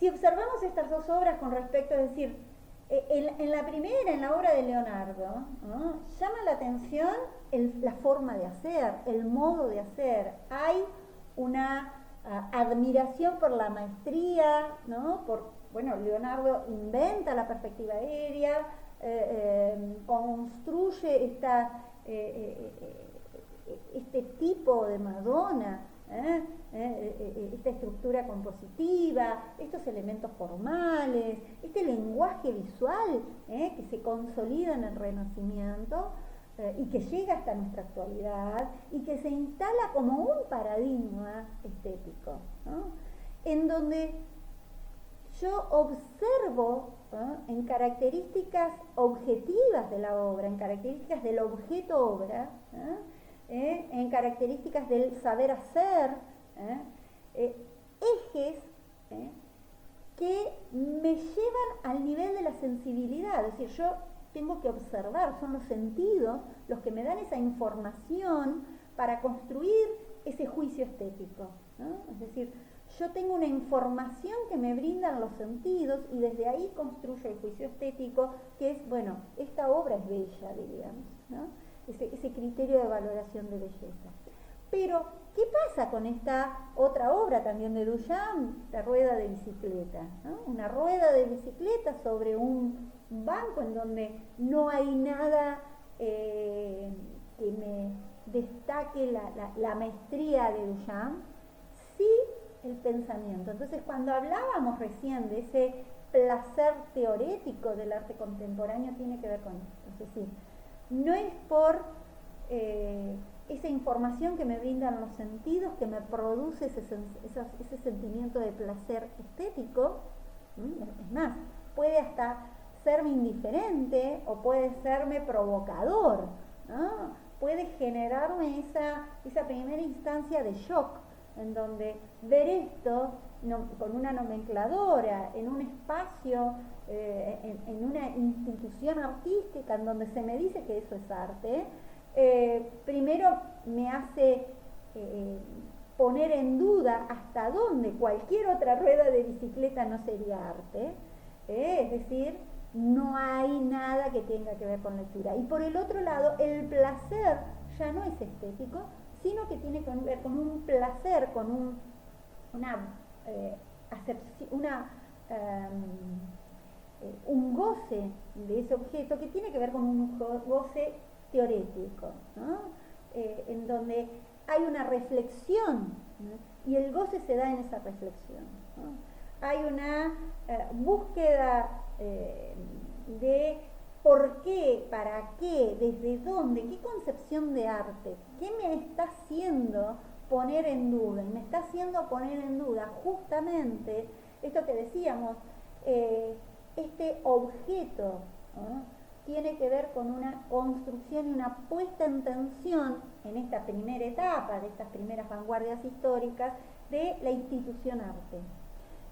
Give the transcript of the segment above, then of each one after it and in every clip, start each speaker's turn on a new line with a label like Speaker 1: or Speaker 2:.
Speaker 1: Si observamos estas dos obras con respecto, es decir, en la primera, en la obra de Leonardo, ¿no?, llama la atención la forma de hacer, el modo de hacer. Hay una admiración por la maestría, ¿no? Bueno, Leonardo inventa la perspectiva aérea, construye este tipo de Madonna, esta estructura compositiva, estos elementos formales, este lenguaje visual que se consolida en el Renacimiento y que llega hasta nuestra actualidad y que se instala como un paradigma estético, ¿no?, en donde yo observo en características objetivas de la obra, en características del objeto obra, en características del saber hacer, ejes que me llevan al nivel de la sensibilidad. Es decir, yo tengo que observar, son los sentidos los que me dan esa información para construir ese juicio estético, ¿no? Es decir, yo tengo una información que me brindan los sentidos y desde ahí construyo el juicio estético, que es, bueno, esta obra es bella, diríamos, ¿no? Ese criterio de valoración de belleza. Pero, ¿qué pasa con esta otra obra también de Duchamp, la rueda de bicicleta, ¿no? Una rueda de bicicleta sobre un banco en donde no hay nada que me destaque la maestría de Duchamp, sí el pensamiento. Entonces, cuando hablábamos recién de ese placer teorético del arte contemporáneo, tiene que ver con esto. Es decir, no es por esa información que me brindan los sentidos que me produce ese sentimiento de placer estético. Es más, puede hasta serme indiferente o puede serme provocador, ¿no? Puede generarme esa primera instancia de shock, en donde ver esto con una nomencladora, en un espacio, en una institución artística en donde se me dice que eso es arte, primero me hace poner en duda hasta dónde cualquier otra rueda de bicicleta no sería arte, es decir, no hay nada que tenga que ver con lectura. Y por el otro lado, el placer ya no es estético, sino que tiene que ver con un placer, con un goce de ese objeto que tiene que ver con un goce teorético, ¿no? En donde hay una reflexión, ¿no?, y el goce se da en esa reflexión, ¿no? Hay una búsqueda de por qué, para qué, desde dónde, qué concepción de arte, qué me está haciendo poner en duda. Y me está haciendo poner en duda justamente esto que decíamos, este objeto, ¿no?, tiene que ver con una construcción y una puesta en tensión en esta primera etapa, de estas primeras vanguardias históricas, de la institución arte.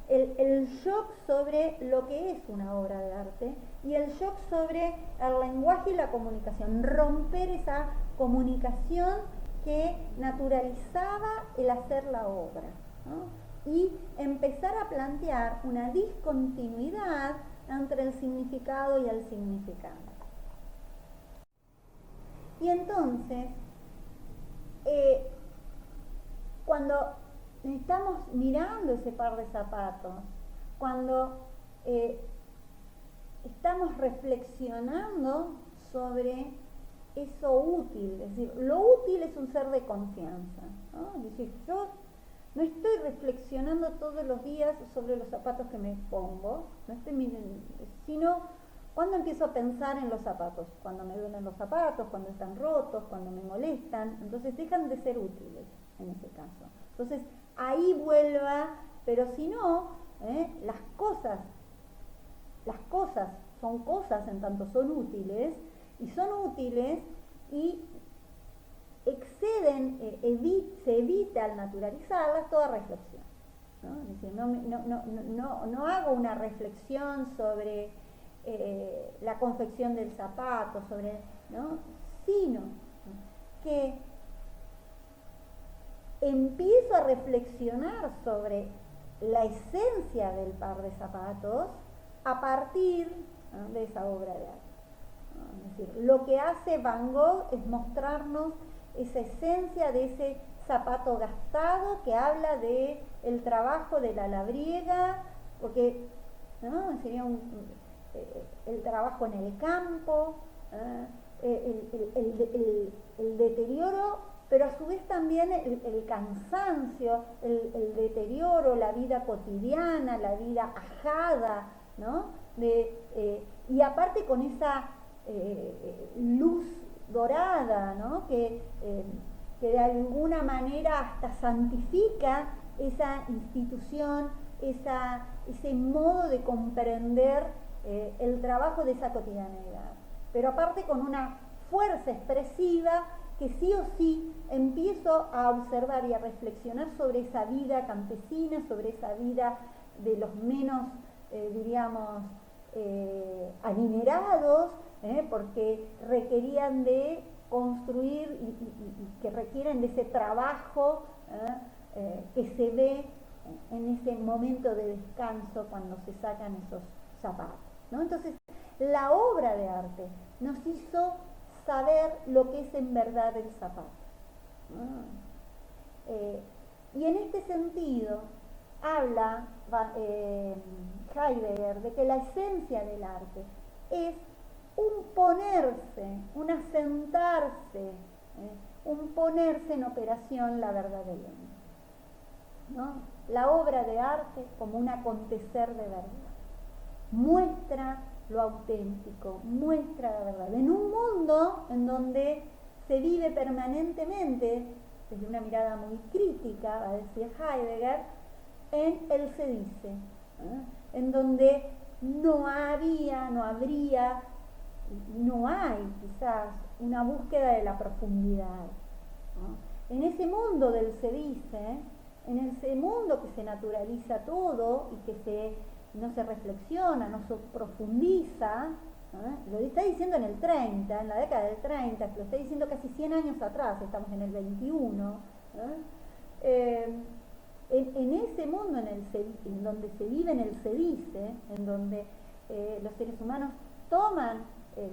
Speaker 1: El shock sobre lo que es una obra de arte y el shock sobre el lenguaje y la comunicación, romper esa comunicación que naturalizaba el hacer la obra, ¿no?, y empezar a plantear una discontinuidad entre el significado y el significante. Y entonces, cuando estamos mirando ese par de zapatos, cuando estamos reflexionando sobre eso útil, es decir, lo útil es un ser de confianza, ¿no? Es decir, yo no estoy reflexionando todos los días sobre los zapatos que me pongo, no estoy sino cuando empiezo a pensar en los zapatos, cuando me duelen los zapatos, cuando están rotos, cuando me molestan, entonces dejan de ser útiles en ese caso. Entonces ahí vuelva, pero si no, las cosas son cosas en tanto son útiles y exceden, se evita al naturalizarlas toda reflexión, ¿no? Es decir, no hago una reflexión sobre la confección del zapato, ¿no?, sino que empiezo a reflexionar sobre la esencia del par de zapatos a partir, ¿no?, de esa obra de arte. Es decir, lo que hace Van Gogh es mostrarnos esa esencia de ese zapato gastado que habla de el trabajo de la labriega, porque, ¿no?, sería el trabajo en el campo, el deterioro, pero a su vez también el cansancio, el deterioro, la vida cotidiana, la vida ajada, ¿no? Y aparte con esa luz dorada, ¿no?, que de alguna manera hasta santifica esa institución, ese modo de comprender el trabajo de esa cotidianeidad. Pero aparte con una fuerza expresiva que sí o sí empiezo a observar y a reflexionar sobre esa vida campesina, sobre esa vida de los menos, diríamos, adinerados, porque requerían de construir y que requieren de ese trabajo que se ve en ese momento de descanso cuando se sacan esos zapatos, ¿no? Entonces, la obra de arte nos hizo saber lo que es en verdad el zapato. Y en este sentido, habla Heidegger de que la esencia del arte es un ponerse, un asentarse, un ponerse en operación la verdad del hombre, ¿no? La obra de arte como un acontecer de verdad. Muestra lo auténtico, muestra la verdad. En un mundo en donde se vive permanentemente, desde una mirada muy crítica, va a decir Heidegger, en el se dice, en donde no habría, no hay quizás una búsqueda de la profundidad, ¿no? En ese mundo del se dice, en ese mundo que se naturaliza todo y que no se reflexiona, no se profundiza, lo está diciendo en el 30, en la década del 30, lo está diciendo casi 100 años atrás, estamos en el 21, en ese mundo en donde se vive en el se dice, en donde los seres humanos toman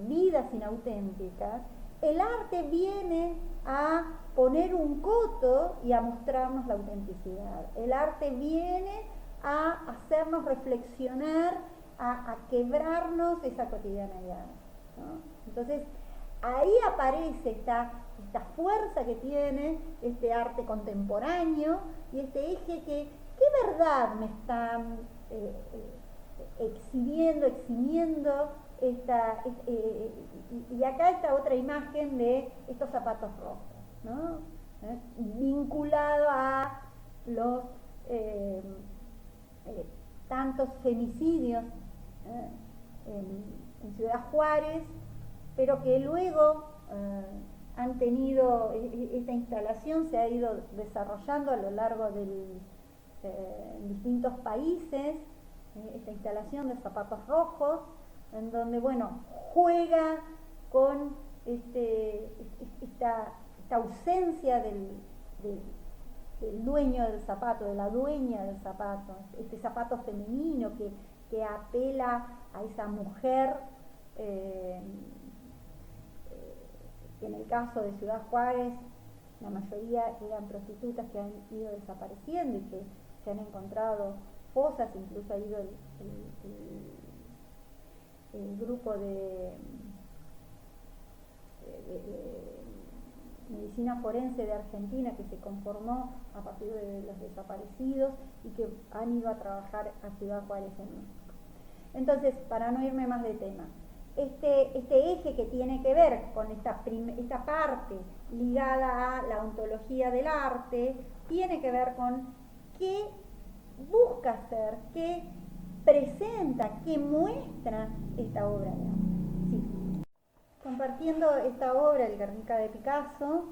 Speaker 1: vidas inauténticas, el arte viene a poner un coto y a mostrarnos la autenticidad. El arte viene a hacernos reflexionar, a quebrarnos esa cotidianidad, ¿no? Entonces, ahí aparece esta fuerza que tiene este arte contemporáneo y este eje que, ¿qué verdad me está eximiendo y acá está otra imagen de estos zapatos rojos, ¿no? Vinculado a los tantos femicidios en Ciudad Juárez, pero que luego han tenido, esta instalación se ha ido desarrollando a lo largo de distintos países, esta instalación de zapatos rojos, en donde, bueno, juega con esta ausencia del dueño del zapato, de la dueña del zapato, este zapato femenino que apela a esa mujer, que en el caso de Ciudad Juárez, la mayoría eran prostitutas que han ido desapareciendo y que se han encontrado fosas, incluso ha ido el grupo de medicina forense de Argentina que se conformó a partir de los desaparecidos y que han ido a trabajar a Ciudad Juárez en México. Entonces, para no irme más de tema, este eje que tiene que ver con esta parte ligada a la ontología del arte, tiene que ver con qué busca hacer, qué presenta, qué muestra esta obra de arte. Sí. Compartiendo esta obra, el Guernica de Picasso,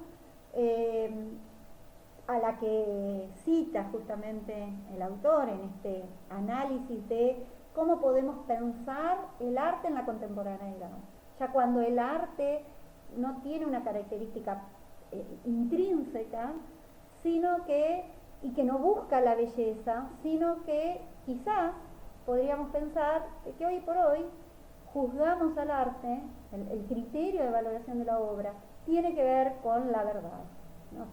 Speaker 1: a la que cita justamente el autor en este análisis de cómo podemos pensar el arte en la contemporaneidad, ya cuando el arte no tiene una característica intrínseca, sino que y que no busca la belleza, sino que quizás podríamos pensar que hoy por hoy juzgamos al arte, el criterio de valoración de la obra tiene que ver con la verdad, ¿no?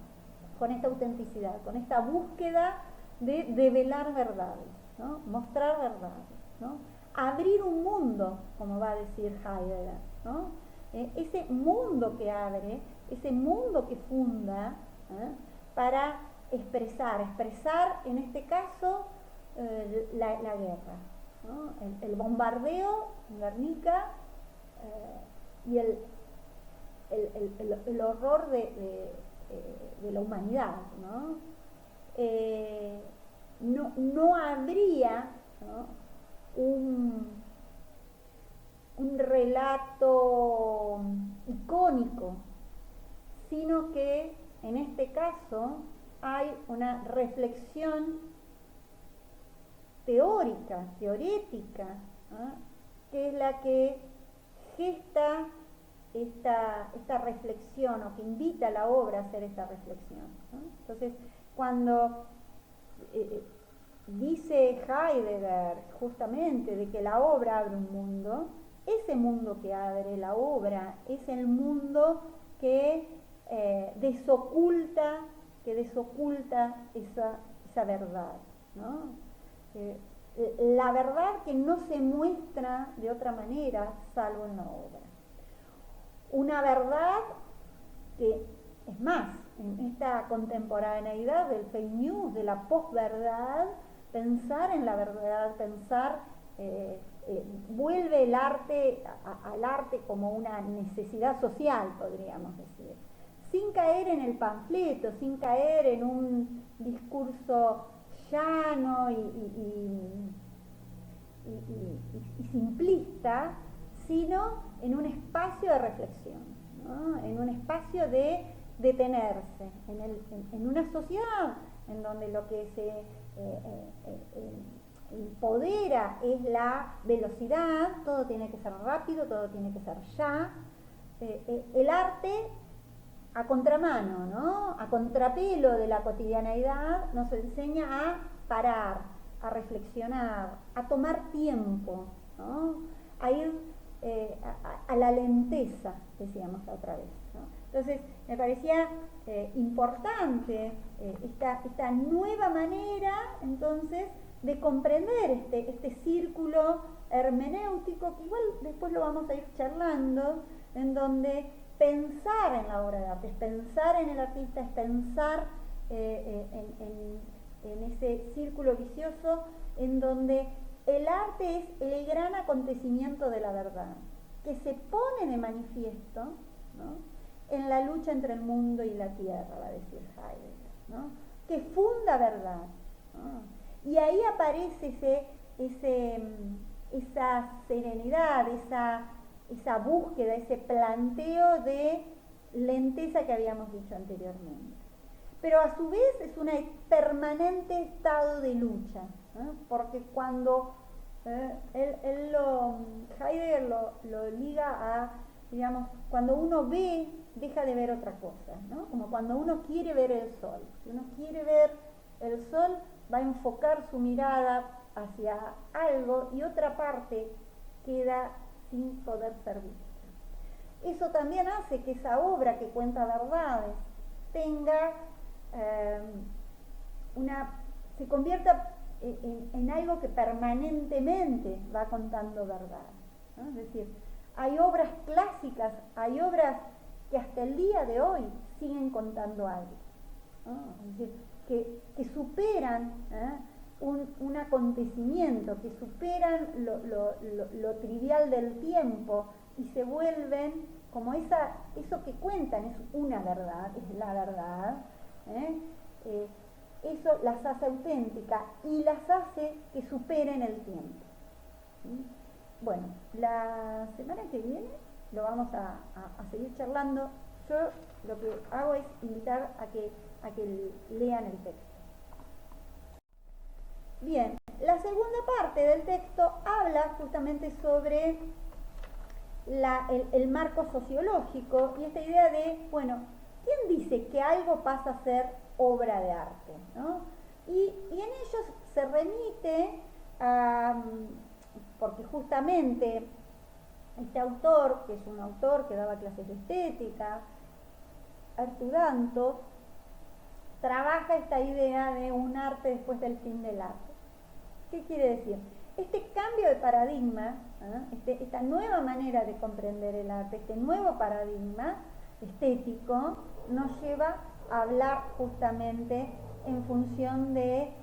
Speaker 1: Con esta autenticidad, con esta búsqueda de develar verdades, ¿no? Mostrar verdades, ¿no? Abrir un mundo, como va a decir Heidegger, ¿no? Ese mundo que abre, ese mundo que funda, para expresar en este caso la guerra, ¿no? El bombardeo en Guernica y el horror de la humanidad, ¿no? No habría, ¿no?, un relato icónico, sino que en este caso hay una reflexión teorética, ¿no?, que es la que gesta esta reflexión, o que invita a la obra a hacer esta reflexión, ¿no? Entonces, cuando dice Heidegger justamente de que la obra abre un mundo, ese mundo que abre la obra es el mundo que desoculta esa verdad, ¿no? La verdad que no se muestra de otra manera salvo en la obra. Una verdad que, es más, en esta contemporaneidad del fake news, de la posverdad, pensar en la verdad, vuelve el arte al arte como una necesidad social, podríamos decir, sin caer en el panfleto, sin caer en un discurso llano y simplista, sino en un espacio de reflexión, ¿no? En un espacio de detenerse, en una sociedad en donde lo que se empodera es la velocidad, todo tiene que ser rápido, todo tiene que ser ya. El arte, a contramano, ¿no?, a contrapelo de la cotidianeidad, nos enseña a parar, a reflexionar, a tomar tiempo, ¿no?, a ir a la lenteza, decíamos la otra vez, ¿no? Entonces, me parecía importante esta nueva manera, entonces, de comprender este círculo hermenéutico, que igual después lo vamos a ir charlando, en donde pensar en la obra de arte, es pensar en el artista, es pensar en ese círculo vicioso en donde el arte es el gran acontecimiento de la verdad, que se pone de manifiesto, ¿no?, en la lucha entre el mundo y la tierra, va a decir Heidegger, ¿no?, que funda verdad, ¿no? Y ahí aparece esa serenidad, esa búsqueda, ese planteo de lenteza que habíamos dicho anteriormente. Pero a su vez es un permanente estado de lucha, ¿no? Porque cuando Heidegger lo liga a, digamos, cuando uno ve, deja de ver otra cosa, ¿no? Como cuando uno quiere ver el sol. Si uno quiere ver el sol, va a enfocar su mirada hacia algo y otra parte queda sin poder ser vista. Eso también hace que esa obra que cuenta verdades tenga se convierta en algo que permanentemente va contando verdad, ¿no? Es decir, hay obras clásicas, hay obras que hasta el día de hoy siguen contando algo, ¿no? Es decir, que superan un acontecimiento, que superan lo trivial del tiempo y se vuelven como eso que cuentan es una verdad, es la verdad, eso las hace auténticas y las hace que superen el tiempo. Bueno, la semana que viene lo vamos a seguir charlando. Yo lo que hago es invitar a que lean el texto. Bien, la segunda parte del texto habla justamente sobre el marco sociológico y esta idea de, bueno, ¿quién dice que algo pasa a ser obra de arte, ¿no? y en ellos se remite a, porque justamente este autor, que es un autor que daba clases de estética, Arthur Danto, trabaja esta idea de un arte después del fin del arte. ¿Qué quiere decir? Este cambio de paradigma, esta nueva manera de comprender el arte, este nuevo paradigma estético, nos lleva a hablar justamente en función de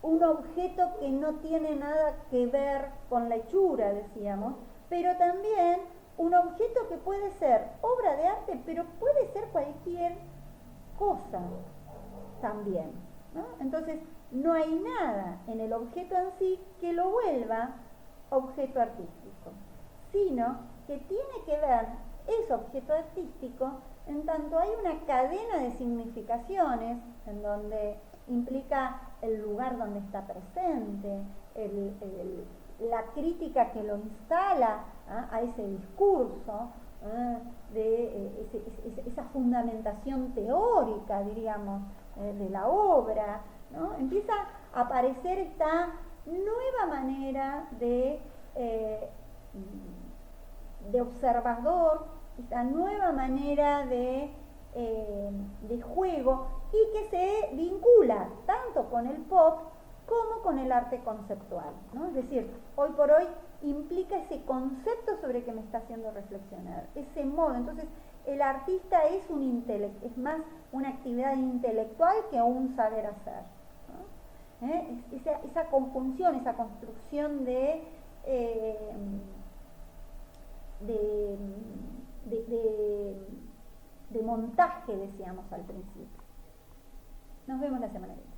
Speaker 1: un objeto que no tiene nada que ver con la hechura, decíamos, pero también un objeto que puede ser obra de arte, pero puede ser cualquier cosa también, ¿no? Entonces, no hay nada en el objeto en sí que lo vuelva objeto artístico, sino que tiene que ver ese objeto artístico en tanto hay una cadena de significaciones en donde implica el lugar donde está presente, la crítica que lo instala a ese discurso, de esa fundamentación teórica, diríamos, de la obra, ¿no? Empieza a aparecer esta nueva manera de observador, esta nueva manera de juego, y que se vincula tanto con el pop como con el arte conceptual, ¿no? Es decir, hoy por hoy implica ese concepto sobre que me está haciendo reflexionar, ese modo. Entonces, el artista es es más una actividad intelectual que un saber hacer, ¿no? Esa conjunción, esa construcción de montaje, decíamos al principio. Nos vemos la semana que viene.